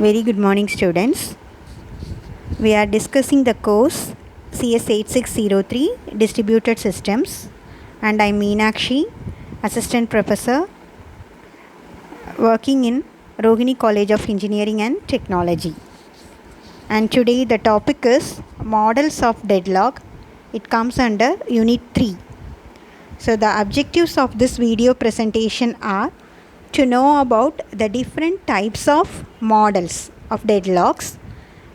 Very good morning, students. We are discussing the course CS 8603 Distributed Systems, and I'm Meenakshi, Assistant Professor working in Rohini College of Engineering and Technology. And today the topic is Models of Deadlock. It comes under Unit 3. So the objectives of this video presentation are to know about the different types of models of deadlocks,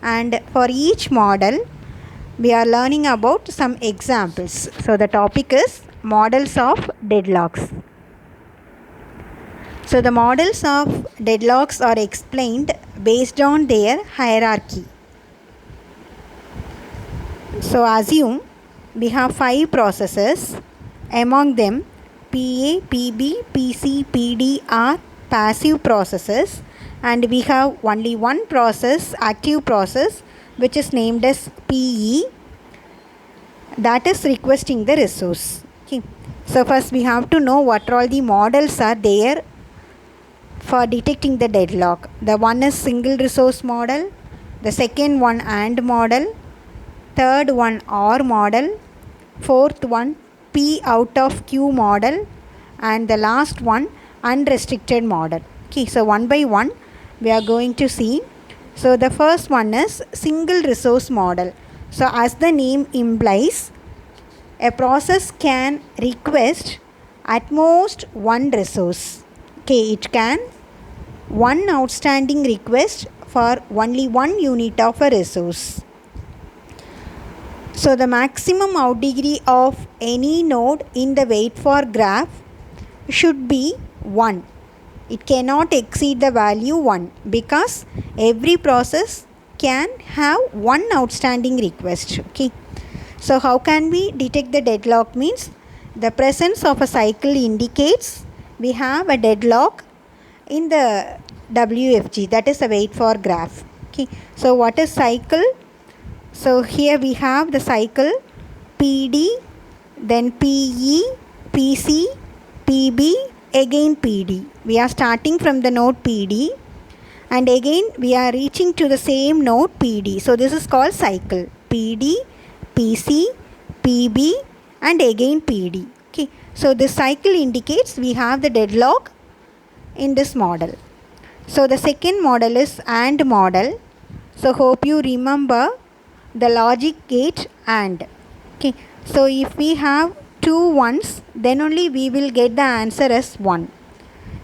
and for each model we are learning about some examples. So the topic is models of deadlocks. So the models of deadlocks are explained based on their hierarchy. So assume we have 5 processes. Among them, PA, PB, PC, PD are passive processes, and we have only one process, active process, which is named as PE, that is requesting the resource. Okay. So first we have to know what all the models are there for detecting the deadlock. The one is single resource model, the second one AND model, third one OR model, fourth one P out of Q model, and the last one unrestricted model. Okay, so one by one we are going to see. So the first one is single resource model. So as the name implies, a process can request at most one resource. Okay, it can one outstanding request for only one unit of a resource. So the maximum out degree of any node in the wait for graph should be 1. It cannot exceed the value 1 because every process can have one outstanding request. Okay. So how can we detect the deadlock? Means the presence of a cycle indicates we have a deadlock in the WFG, that is a wait for graph. Okay. So what is cycle? So here we have the cycle PD, then PE, PC, PB, again PD. We are starting from the node PD and again we are reaching to the same node PD. So this is called cycle PD, PC, PB and again PD. Okay. So this cycle indicates we have the deadlock in this model. So the second model is AND model. So hope you remember the logic gate AND. Okay. So if we have two ones, then only we will get the answer as 1.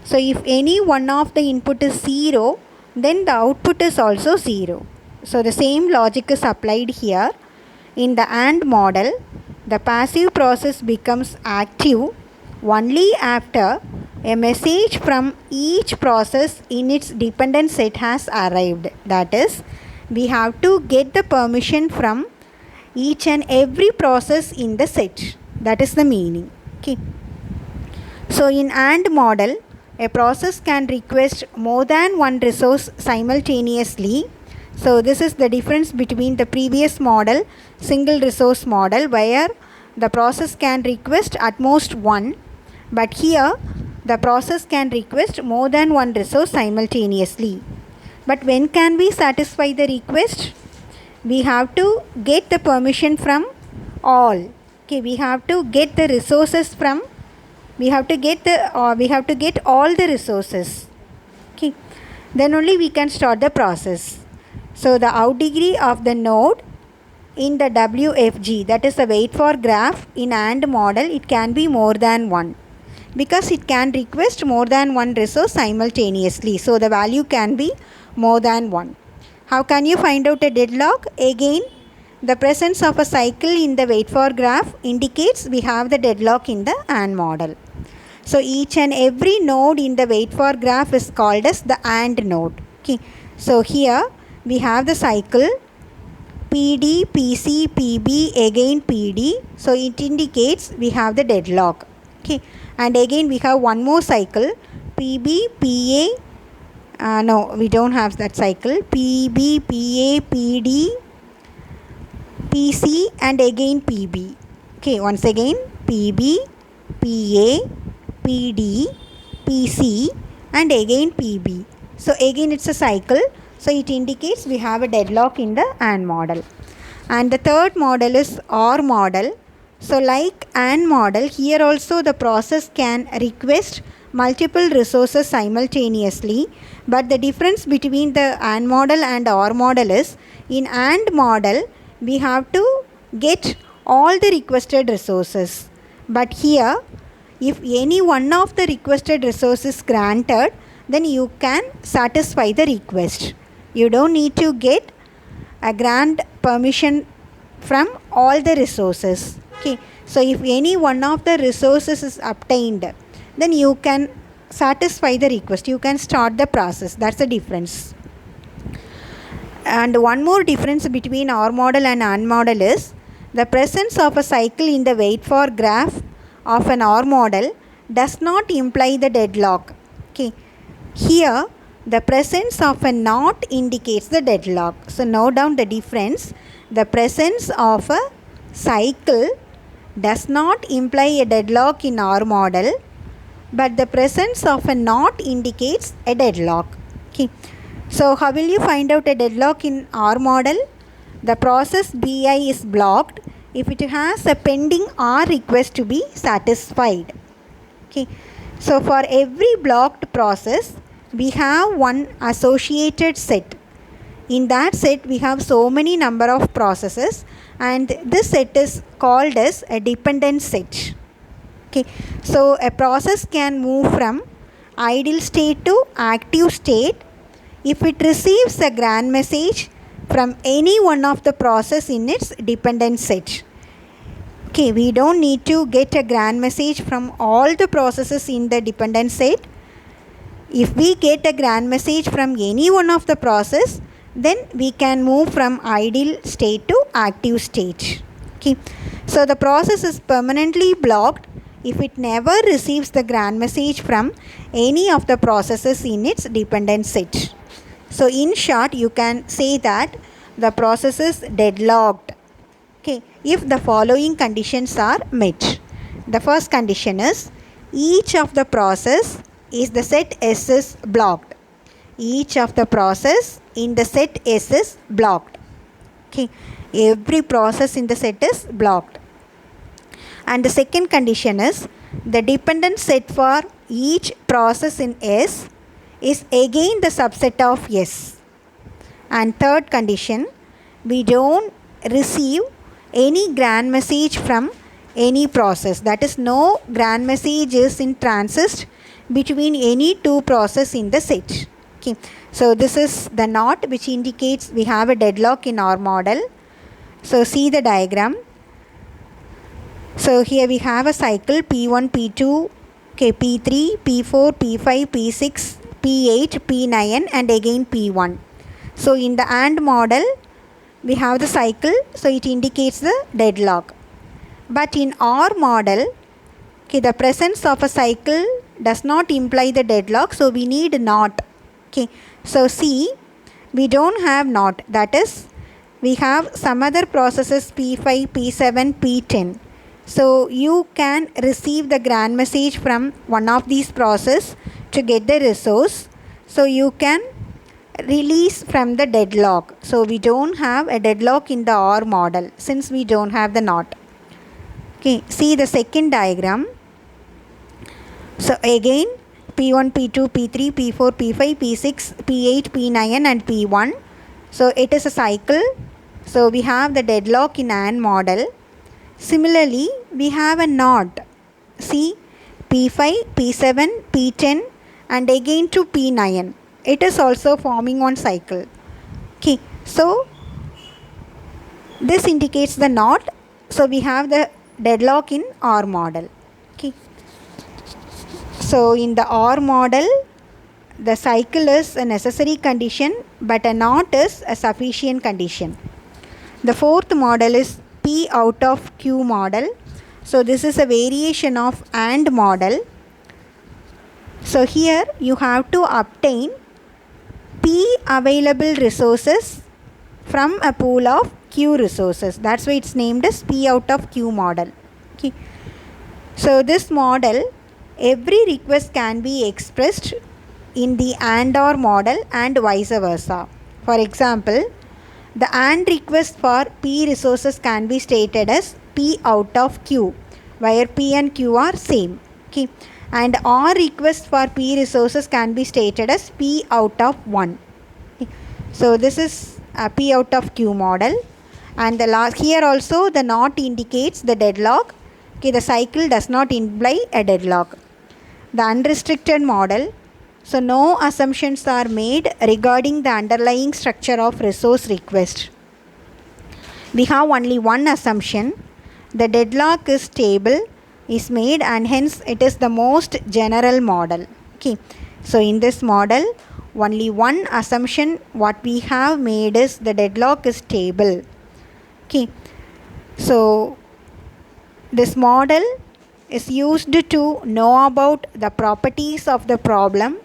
So if any one of the input is 0, then the output is also 0. So the same logic is applied here. In the AND model, the passive process becomes active only after a message from each process in its dependent set has arrived. That is, we have to get the permission from each and every process in the set. That is the meaning. Okay. So in AND model, a process can request more than one resource simultaneously. So this is the difference between the previous model, single resource model, where the process can request at most one, but here the process can request more than one resource simultaneously. But when can we satisfy the request? We have to get the permission from all. Okay, we have to get the resources from, we have to get all the resources. Okay, then only we can start the process. So the out degree of the node in the WFG, that is the wait for graph in AND model, it can be more than 1 because it can request more than one resource simultaneously. So the value can be more than 1. How can you find out a deadlock? Again, the presence of a cycle in the wait for graph indicates we have the deadlock in the AND model. So each and every node in the wait for graph is called as the AND node. Okay. So here we have the cycle PD, PC, PB, again PD. So it indicates we have the deadlock. Okay. And again we have one more cycle PB, PA, no, we don't have that cycle, PB, PA, PD, PC and again PB. Okay, once again PB, PA, PD, PC and again PB. So again it's a cycle So it indicates we have a deadlock in the AND model. And the third model is OR model. So like AND model, here also the process can request multiple resources simultaneously, but the difference between the AND model and OR model is, in AND model we have to get all the requested resources, but here if any one of the requested resources granted, then you can satisfy the request. You don't need to get a grant permission from all the resources. Okay, so if any one of the resources is obtained, then you can satisfy the request, you can start the process. That's the difference. And one more difference between OR model and AND model is the presence of a cycle in the wait for graph of an OR model does not imply the deadlock. Okay, here the presence of a NOT indicates the deadlock. So note down the difference. The presence of a cycle does not imply a deadlock in OR model, but the presence of a NOT indicates a deadlock. Okay, so how will you find out a deadlock in OR model? The process BI is blocked if it has a pending OR request to be satisfied. Okay, so for every blocked process we have one associated set. In that set we have so many number of processes, and this set is called as a dependent set. Okay, so a process can move from idle state to active state if it receives a grant message from any one of the process in its dependent set. Okay, we don't need to get a grant message from all the processes in the dependent set. If we get a grant message from any one of the process, then we can move from idle state to active state. Okay, so the process is permanently blocked if it never receives the grant message from any of the processes in its dependent set. So in short, you can say that the process is deadlocked, okay, if the following conditions are met. The first condition is each of the process is the set S is blocked. Each of the process in the set S is blocked. Okay, every process in the set is blocked. And the second condition is the dependent set for each process in S is again the subset of S. And third condition, we don't receive any grant message from any process. That is, no grant message is in transit between any two processes in the set. Okay, so this is the NOT, which indicates we have a deadlock in our model. So see the diagram. So here we have a cycle P1, P2, okay, P3, P4, P5, P6, P8, P9 and again P1. So in the AND model we have the cycle, so it indicates the deadlock. But in OR model, okay, the presence of a cycle does not imply the deadlock, so we need NOT. Okay, so see, we don't have NOT, that is, we have some other processes P5, P7, P10. So you can receive the grant message from one of these processes to get the resource. So you can release from the deadlock. So we don't have a deadlock in the OR model since we don't have the NOT. Okay, see the second diagram. So again P1, P2, P3, P4, P5, P6, P8, P9 and P1. So it is a cycle. So we have the deadlock in AND model. Similarly, we have a NOT. See P5, P7, P10 and again to P9. It is also forming one cycle. Okay, so this indicates the NOT. So we have the deadlock in OR model. Okay. So in the OR model, the cycle is a necessary condition, but a NOT is a sufficient condition. The fourth model is P out of Q model. So this is a variation of AND model. So here you have to obtain P available resources from a pool of Q resources. That's why it's named as P out of Q model. Okay. So this model, every request can be expressed in the AND OR model and vice versa. For example, the AND request for P resources can be stated as P out of Q, where P and Q are same. Okay. And OR request for P resources can be stated as P out of 1. Okay. So this is a P out of Q model. And the last here also the NOT indicates the deadlock. Okay, the cycle does not imply a deadlock. The unrestricted model. So no assumptions are made regarding the underlying structure of resource request. We have only one assumption. The deadlock is stable is made, and hence it is the most general model. Okay. So in this model, only one assumption what we have made is the deadlock is stable. Okay. So this model is used to know about the properties of the problem.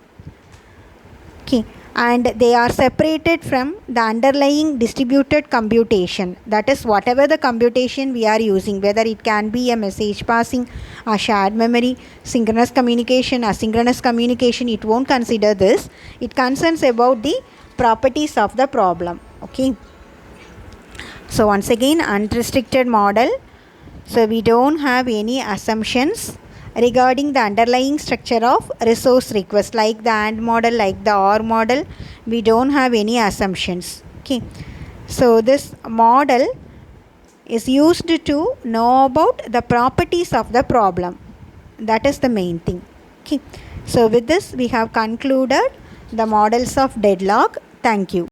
Okay. And they are separated from the underlying distributed computation. That is, whatever the computation we are using, whether it can be a message passing, a shared memory, synchronous communication, asynchronous communication, it won't consider this. It concerns about the properties of the problem. Okay. So once again, unrestricted model. So we don't have any assumptions regarding the underlying structure of resource request, like the AND model, like the OR model. We don't have any assumptions. Okay. So this model is used to know about the properties of the problem. That is the main thing. Okay. So with this we have concluded the models of deadlock. Thank you.